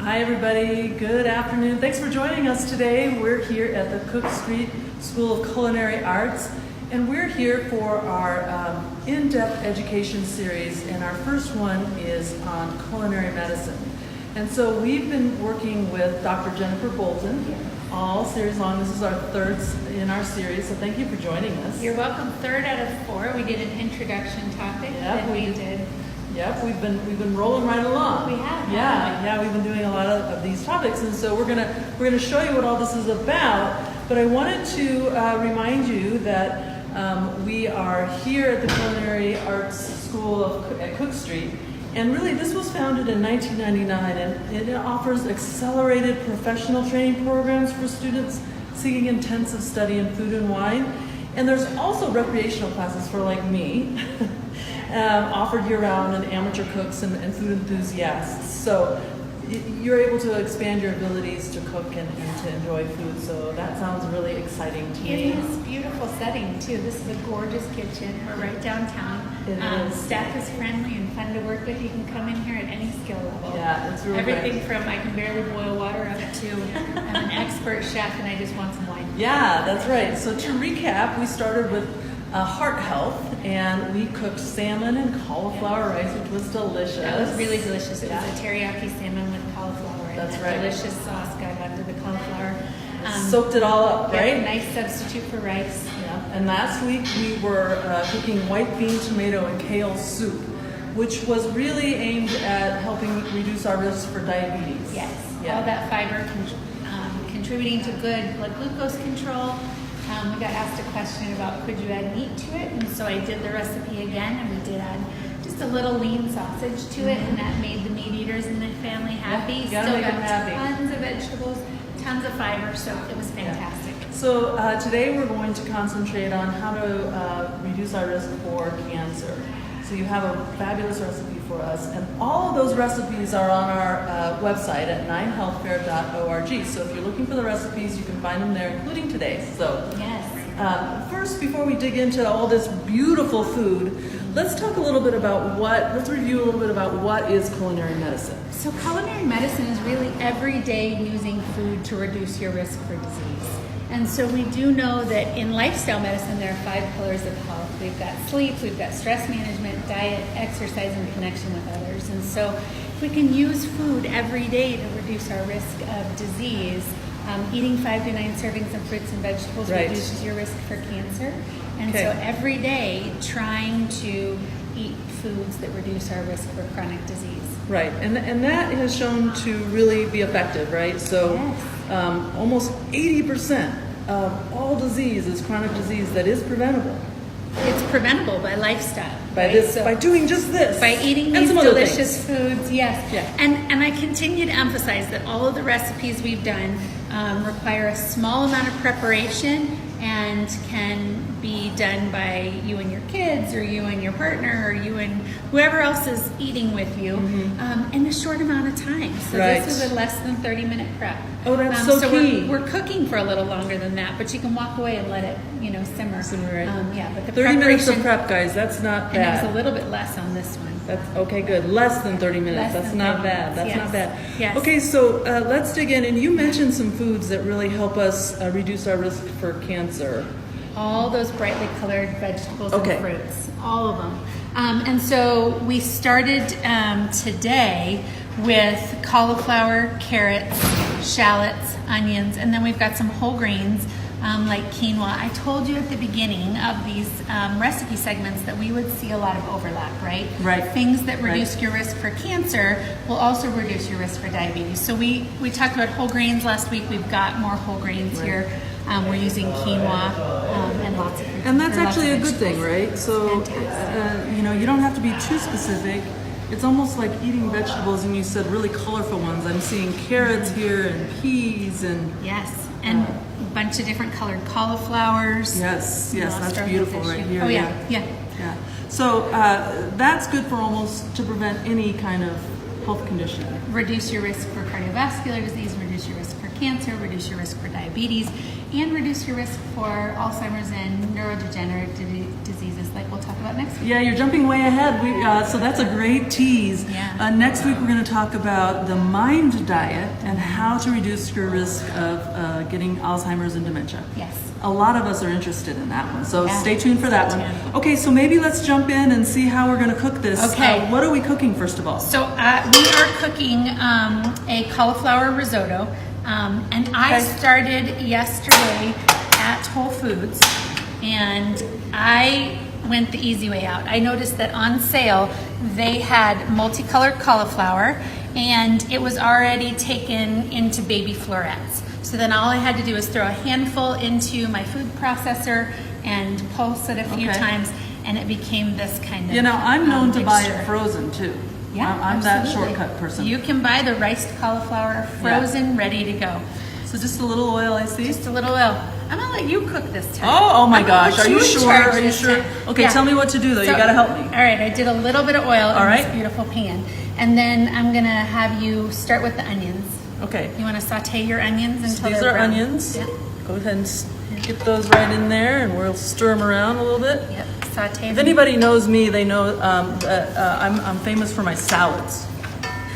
Hi everybody, good afternoon. Thanks for joining us today. We're here at the Cook Street School of Culinary Arts, and we're here for our in-depth education series, and our first one is on culinary medicine. And so we've been working with Dr. Jennifer Bolton all series long. This is our third in our series, so thank you for joining us. You're welcome. Third out of four. We did an introduction topic that we did. Yep, we've been rolling right along. We have. Yeah, we've been doing a lot of these topics, and so we're gonna show you what all this is about. But I wanted to remind you that we are here at the Culinary Arts School at Cook Street, and really this was founded in 1999, and it offers accelerated professional training programs for students seeking intensive study in food and wine. And there's also recreational classes for like me. Offered year-round and amateur cooks and food enthusiasts. So you're able to expand your abilities to cook and to enjoy food. So that sounds really exciting to me. It is a beautiful setting too. This is a gorgeous kitchen. We're right downtown. It is. Staff is friendly and fun to work with. You can come in here at any skill level. Yeah, it's really everything great. from I can barely boil water up to I'm an expert chef and I just want some wine. Yeah, that's right. So to recap, we started with heart health, and we cooked salmon and cauliflower rice, which was delicious. That was really delicious. It was a teriyaki salmon with cauliflower. That's and right. Delicious sauce got under the cauliflower. Soaked it all up, right? Nice substitute for rice. Yeah. And last week we were cooking white bean, tomato, and kale soup, which was really aimed at helping reduce our risk for diabetes. Yes. Yeah. All that fiber contributing to good blood glucose control. We got asked a question about could you add meat to it, and so I did the recipe again, and we did add just a little lean sausage to it, and that made the meat eaters in the family happy. Yeah, you gotta Still make them got happy. tons of vegetables, tons of fiber, so it was fantastic. Yeah. So today we're going to concentrate on how to reduce our risk for cancer. So you have a fabulous recipe for us, and all of those recipes are on our website at 9healthfair.org. So if you're looking for the recipes, you can find them there, including today's. So Yes. First, before we dig into all this beautiful food, let's talk a little bit about let's review a little bit about what is culinary medicine. So culinary medicine is really every day using food to reduce your risk for disease. And so we do know that in lifestyle medicine, there are 5 pillars of health. We've got sleep, we've got stress management, diet, exercise, and connection with others. And so if we can use food every day to reduce our risk of disease, eating 5 to 9 servings of fruits and vegetables reduces your risk for cancer. And so every day trying to eat foods that reduce our risk for chronic disease. Right, and that has shown to really be effective, right? So almost 80% of all disease is chronic disease that is preventable. It's preventable by lifestyle. By doing just this. By eating and these some delicious foods, yes. Yeah. And I continue to emphasize that all of the recipes we've done require a small amount of preparation and can be done by you and your kids, or you and your partner, or you and whoever else is eating with you in a short amount of time. So this is a less than 30-minute prep. Oh, that's so key. We're cooking for a little longer than that, but you can walk away and let it, simmer. Right. But the 30 minutes of prep, guys. That's not bad. And there's a little bit less on this one. That's okay. Good. Less than 30 minutes. That's not bad. That's not bad. Yes. Okay, so let's dig in. And you mentioned some foods that really help us reduce our risk for cancer. All those brightly colored vegetables and fruits, all of them. And so we started today with cauliflower, carrots, shallots, onions, and then we've got some whole grains like quinoa. I told you at the beginning of these recipe segments that we would see a lot of overlap, right? Right. Things that reduce your risk for cancer will also reduce your risk for diabetes. So we talked about whole grains last week. We've got more whole grains here. We're using quinoa and lots of fruits. And that's actually a good thing, right? So, you don't have to be too specific. It's almost like eating vegetables, and you said really colorful ones. I'm seeing carrots here and peas and... Yes, and a bunch of different colored cauliflowers. Yes, that's beautiful right here. Oh, yeah. So that's good for almost to prevent any kind of health condition. Reduce your risk for cardiovascular disease, reduce your risk for cancer, reduce your risk for diabetes, and reduce your risk for Alzheimer's and neurodegenerative diseases like we'll talk about about next week. Yeah, you're jumping way ahead. So that's a great tease. Yeah. Next week we're going to talk about the mind diet and how to reduce your risk of getting Alzheimer's and dementia. Yes. A lot of us are interested in that one, so Yeah. stay tuned for that one. Okay, so maybe let's jump in and see how we're going to cook this. Okay. What are we cooking first of all? So we are cooking a cauliflower risotto, and I started yesterday at Whole Foods, and I went the easy way out. I noticed that on sale they had multicolored cauliflower, and it was already taken into baby florets. So then all I had to do was throw a handful into my food processor and pulse it a few times, and it became this kind of You know, I'm known to buy mixture. it frozen too. Yeah, I'm that absolutely. shortcut person. You can buy the riced cauliflower frozen, ready to go. So just a little oil, I see. Just a little oil. I'm gonna let you cook this time. Oh my I'm gonna gosh, put are you in sure? charge Are you this sure? time. Okay, Yeah. tell me what to do though. You So- got to help me. All right, I did a little bit of oil All in right. this beautiful pan, and then I'm gonna have you start with the onions. Okay. You want to saute your onions until These they're are brown. onions. Yep. Go ahead and get those right in there, and we'll stir them around a little bit. Yep. Saute. If anybody knows me, they know that I'm famous for my salads,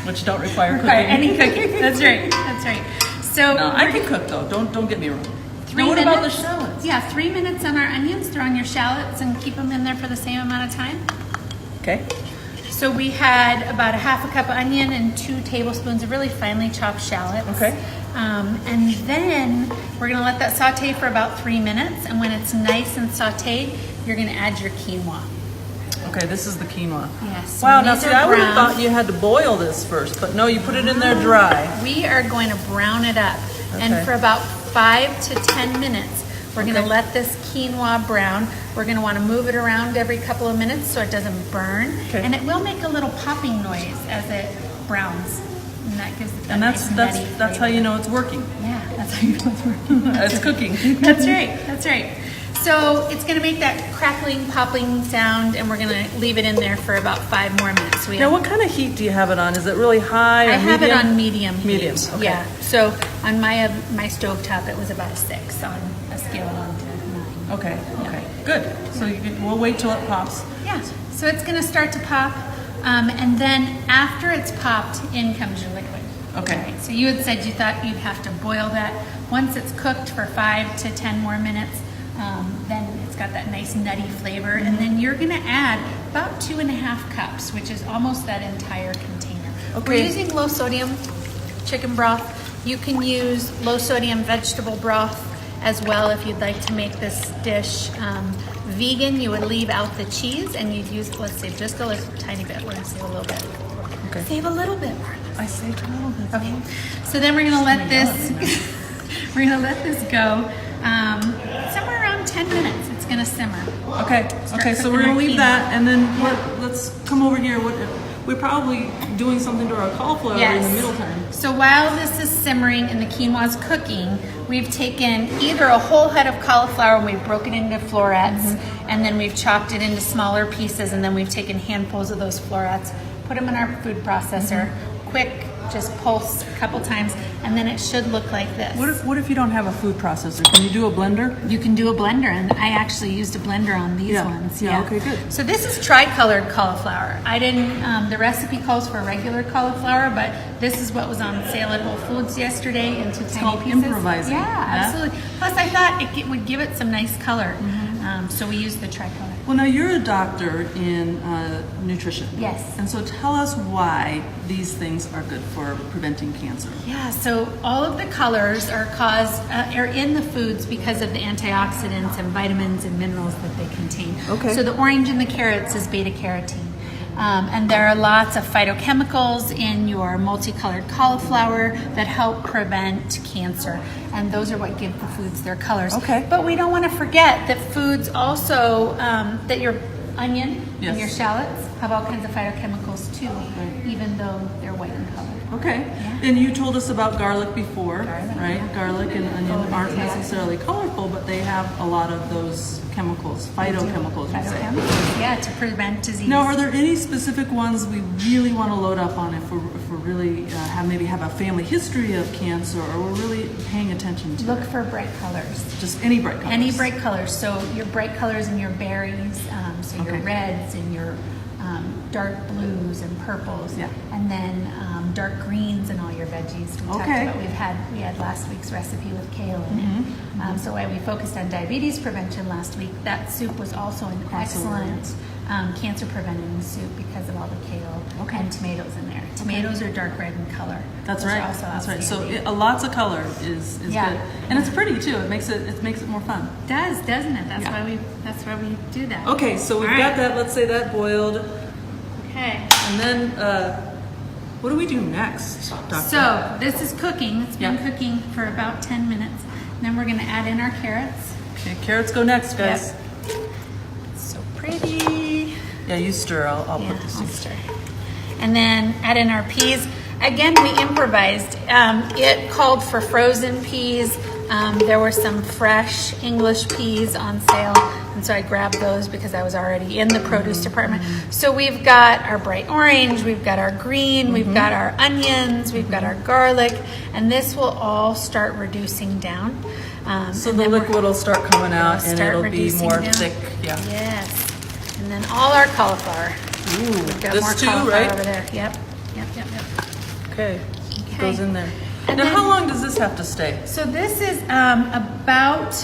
which don't require cooking. Any cooking. That's right. That's right. So No, I can cook though. Don't get me wrong. 3 Now, what minutes. about the shallots? Yeah, 3 minutes on our onions. Throw in your shallots and keep them in there for the same amount of time. Okay. So we had about a half a cup of onion and 2 tablespoons of really finely chopped shallots. Okay. And then we're gonna let that saute for about 3 minutes. And when it's nice and sauteed, you're gonna add your quinoa. Okay, this is the quinoa. Yes. Wow, when now these see, are I would have brown, thought you had to boil this first, but no, you put it in there dry. we are going to brown it up. Okay. And for about 5 to 10 minutes, we're gonna Okay. let this quinoa brown. We're gonna wanna move it around every couple of minutes so it doesn't burn. Okay. And it will make a little popping noise as it browns. And that gives it that And nice nutty that's how flavor. you know it's working. Yeah, that's how you know it's working. It's cooking. That's right, that's right. So it's gonna make that crackling, popping sound, and we're gonna leave it in there for about 5 more minutes. So we Now, have- what kind of heat do you have it on? Is it really high or I have it medium? on medium heat. Medium, okay. Yeah. So on my stovetop, it was about a 6 on a scale of 1 to 9. Okay, okay, good. So we'll wait till it pops. Yeah. So it's gonna start to pop, and then after it's popped, in comes your liquid. Okay. All right, so you had said you thought you'd have to boil that. Once it's cooked for 5 to 10 more minutes, then it's got that nice nutty flavor, and then you're gonna add about 2.5 cups, which is almost that entire container. Okay. We're using low sodium chicken broth. You can use low sodium vegetable broth as well if you'd like to make this dish vegan. You would leave out the cheese and you'd use, let's say, just a little tiny bit. We're gonna save a little bit. Okay. Save a little bit more. I saved a little bit. Okay. So then we're gonna let this we're gonna let this go somewhere around 10 minutes. It's gonna simmer. Okay, okay, so we're cooking gonna our leave quinoa. that, and then let's come over here. We're probably doing something to our cauliflower in the middle time. So while this is simmering and the quinoa's cooking, we've taken either a whole head of cauliflower and we've broken it into florets, and then we've chopped it into smaller pieces, and then we've taken handfuls of those florets, put them in our food processor, quick, just pulse a couple times, and then it should look like this. What if you don't have a food processor? Can you do a blender? You can do a blender, and I actually used a blender on these Yeah. ones. Yeah, okay, good. So this is tricolored cauliflower. I didn't, the recipe calls for regular cauliflower, but this is what was on sale at Whole Foods yesterday into tiny called pieces. improvising. Yeah, Yeah? absolutely. Plus I thought it would give it some nice color. So we used the tricolor. Well, now you're a doctor in nutrition. Yes. And so tell us why these things are good for preventing cancer. Yeah, so all of the colors are in the foods because of the antioxidants and vitamins and minerals that they contain. Okay. So the orange in the carrots is beta carotene. And there are lots of phytochemicals in your multicolored cauliflower that help prevent cancer. And those are what give the foods their colors. Okay. But we don't want to forget that foods also, that your onion Yes. and your shallots have all kinds of phytochemicals too, even though they're white in color. Okay. Yeah. And you told us about garlic before, Garlic, right? yeah. Garlic and onion aren't Yeah. necessarily colorful, but they have a lot of those chemicals, phytochemicals, you say. Phytochemicals, yeah, to prevent disease. Now, are there any specific ones we really want to load up on if we're really maybe have a family history of cancer, or we're really paying attention to Look for bright colors. just any bright colors. Any bright colors. So your bright colors in your berries, so your Okay. reds and your dark blues and purples, Yeah. and then dark greens in all your veggies. We talked Okay. about we had last week's recipe with kale in it. So while we focused on diabetes prevention last week, that soup was also an excellent cancer preventing soup because of all the kale and tomatoes in there. Tomatoes are dark red in color. That's which are right. also That's right. So outstanding. lots of color is Yeah. good, and it's pretty too. It makes it more fun. Does, doesn't it? That's Yeah. why we do that. Okay, so we've All got right. that. Let's say that boiled, Okay. and then what do we do next, Doctor? So this is cooking. It's been Yeah. cooking for about 10 minutes. And then we're going to add in our carrots. Okay, carrots go next, guys. So pretty. Yeah, you stir. I'll Yeah, put this I'll in. stir. And then add in our peas. Again, we improvised. It called for frozen peas. There were some fresh English peas on sale, and so I grabbed those because I was already in the produce department. So we've got our bright orange, we've got our green, we've got our onions, we've got our garlic, and this will all start reducing down. So and the then we're- liquid will start coming out, and start it'll be reducing more down. thick. Yeah. Yes. And then all our cauliflower. Ooh, We've got this more too, cauliflower right? over there. Yep. Okay. Okay. Goes in there. And Now, then- how long does this have to stay? So this is about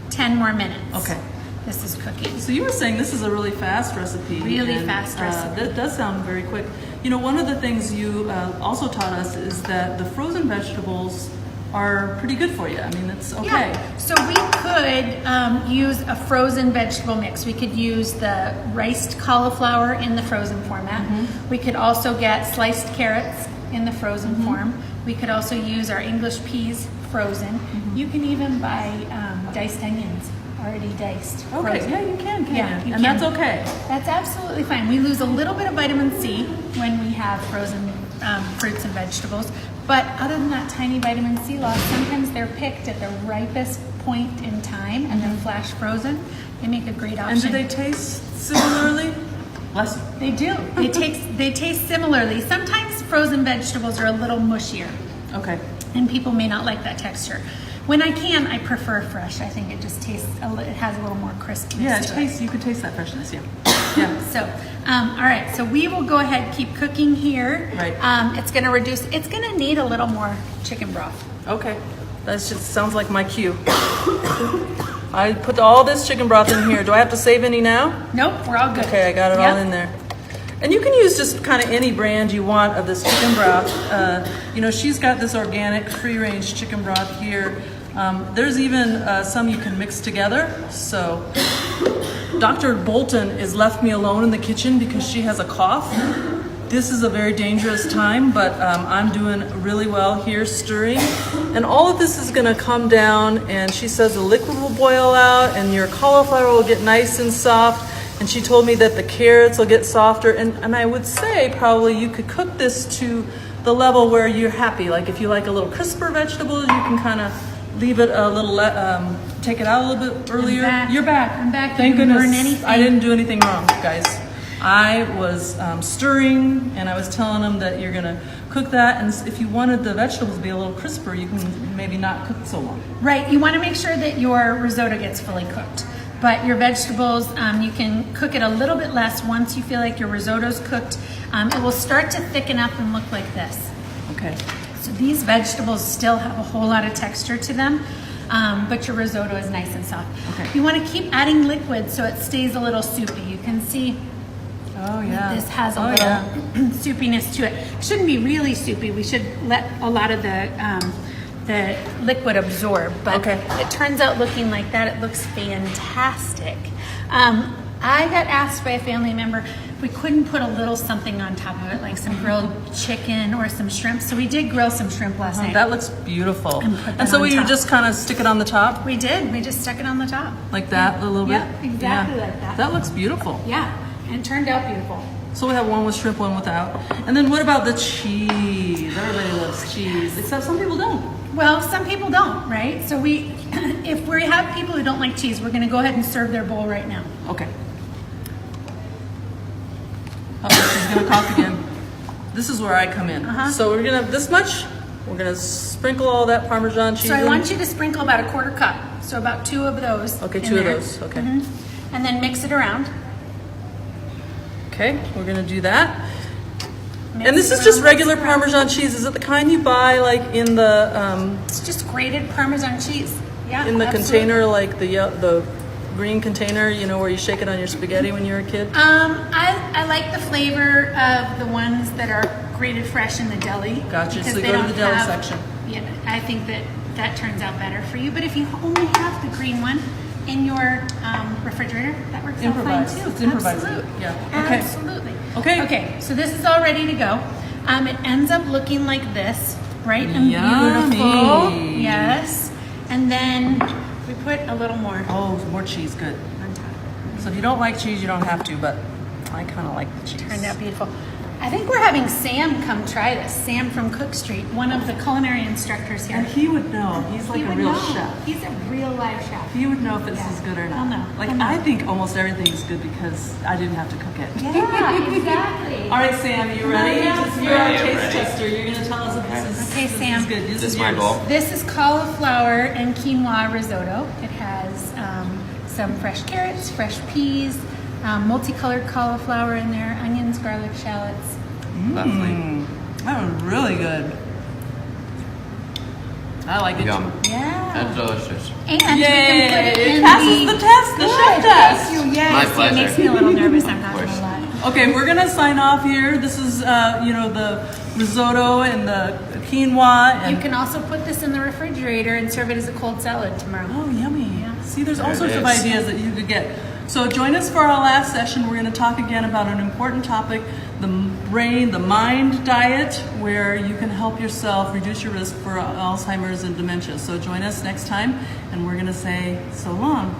10 more minutes. Okay. This is cooking. So you were saying this is a really fast recipe. Really and, fast recipe. That does sound very quick. You know, one of the things you also taught us is that the frozen vegetables are pretty good for you. I mean, it's okay. Yeah. So we could use a frozen vegetable mix. We could use the riced cauliflower in the frozen format. We could also get sliced carrots in the frozen form. We could also use our English peas frozen. You can even buy diced onions already diced. Okay, frozen. yeah, you can, Yeah, you and that's can. okay. That's absolutely fine. We lose a little bit of vitamin C when we have frozen fruits and vegetables, but other than that tiny vitamin C loss, sometimes they're picked at the ripest point in time and then flash frozen. They make a great option. And do they taste similarly? Bless you. They do. They taste similarly. Sometimes frozen vegetables are a little mushier, Okay. and people may not like that texture. When I can, I prefer fresh. I think it just tastes. It has a little more crispness. Yeah, it to tastes. You could taste that freshness. Yeah. Yeah. So, all right. So we will go ahead, keep cooking here. Right. It's going to reduce. It's going to need a little more chicken broth. Okay. That just sounds like my cue. I put all this chicken broth in here. Do I have to save any now? Nope, we're all good. Okay, I got it all in there. And you can use just kind of any brand you want of this chicken broth. You know, she's got this organic free-range chicken broth here. There's even some you can mix together. So Dr. Bolton has left me alone in the kitchen because she has a cough. This is a very dangerous time, but I'm doing really well here stirring. And all of this is gonna come down, and she says the liquid will boil out and your cauliflower will get nice and soft. And she told me that the carrots will get softer. And I would say probably you could cook this to the level where you're happy. Like if you like a little crisper vegetables, you can kind of leave it a little, take it out a little bit earlier. You're back. I'm back. Thank You didn't goodness burn anything. I didn't do anything wrong, guys. I was stirring, and I was telling them that you're gonna cook that, and if you wanted the vegetables to be a little crisper, you can maybe not cook so long. Right. You want to make sure that your risotto gets fully cooked. But your vegetables, you can cook it a little bit less once you feel like your risotto's cooked. It will start to thicken up and look like this. Okay. So these vegetables still have a whole lot of texture to them, but your risotto is nice and soft. Okay. You want to keep adding liquid so it stays a little soupy. You can see Oh yeah. this has a little soupiness to it. It shouldn't be really soupy. We should let a lot of the liquid absorb, but Okay. it turns out looking like that. It looks fantastic. I got asked by a family member if we couldn't put a little something on top of it, like some grilled chicken or some shrimp. So we did grill some shrimp last night. That looks beautiful. And put that And so on you top. just kind of stick it on the top We did. We just stuck it on the top. like that a little bit. Yeah, exactly like that. That looks beautiful. Yeah, and it turned out beautiful. So we have one with shrimp, one without. And then what about the cheese? Everybody loves cheese, except some people don't. Well, some people don't, right? So if we have people who don't like cheese, we're going to go ahead and serve their bowl right now. Okay. Oh, she's gonna cough again. this is where I come in. Uh-huh. So we're gonna have this much. We're gonna sprinkle all that Parmesan cheese. So I in. want you to sprinkle about a quarter cup. So about 2 of those. Okay, in 2 of there. those. Okay. And then mix it around. Okay, we're gonna do that. Mix And this it is just around, regular mix it around. Parmesan cheese. Is it the kind you buy like in the It's just grated Parmesan cheese. Yeah. absolutely. container, like the green container, you know, where you shake it on your spaghetti when you were a kid? I like the flavor of the ones that are grated fresh in the deli. Gotcha. because So you they go to don't the deli have- section. Yeah, I think that turns out better for you. But if you only have the green one in your refrigerator, that works out fine Improvise. too. It's improvising. Absolutely. Yeah. Okay. Absolutely. Okay. Okay. So this is all ready to go. It ends up looking like this, right? And Yummy. beautiful. Yes. And then we put a little more Oh, more cheese, good. on top. So if you don't like cheese, you don't have to, but I kind of like the cheese. Turned out beautiful. I think we're having Sam come try this. Sam from Cook Street, one of the culinary instructors here. And he would know. He's like He a would real know. chef. He's a real live chef. He would know if this Yeah. is good or not. He'll know. Like, He'll know. I think almost everything is good because I didn't have to cook it. Yeah, exactly. All right, Sam, you ready? Yeah. You're our Yeah, taste ready. tester. You're going to tell us if this is, Okay, this Sam. is good. This is is my yours. bowl. This is cauliflower and quinoa risotto. It has some fresh carrots, fresh peas, multicolored cauliflower in there, onions, garlic, shallots. Lovely. That was really good. I like it Yum. too. Yeah. That's delicious. And we can put it Yay! in Passes the test, the chef Good, test. Thank you. Yes. My It pleasure. makes me a little nervous. I'm not Of course. gonna lie. Okay, we're gonna sign off here. This is, the risotto and the quinoa and. You can also put this in the refrigerator and serve it as a cold salad tomorrow. Oh, yummy. Yeah. See, there's all There sorts it of is. ideas that you could get. So join us for our last session. We're going to talk again about an important topic, the brain, the mind diet, where you can help yourself reduce your risk for Alzheimer's and dementia. So join us next time, and we're going to say so long.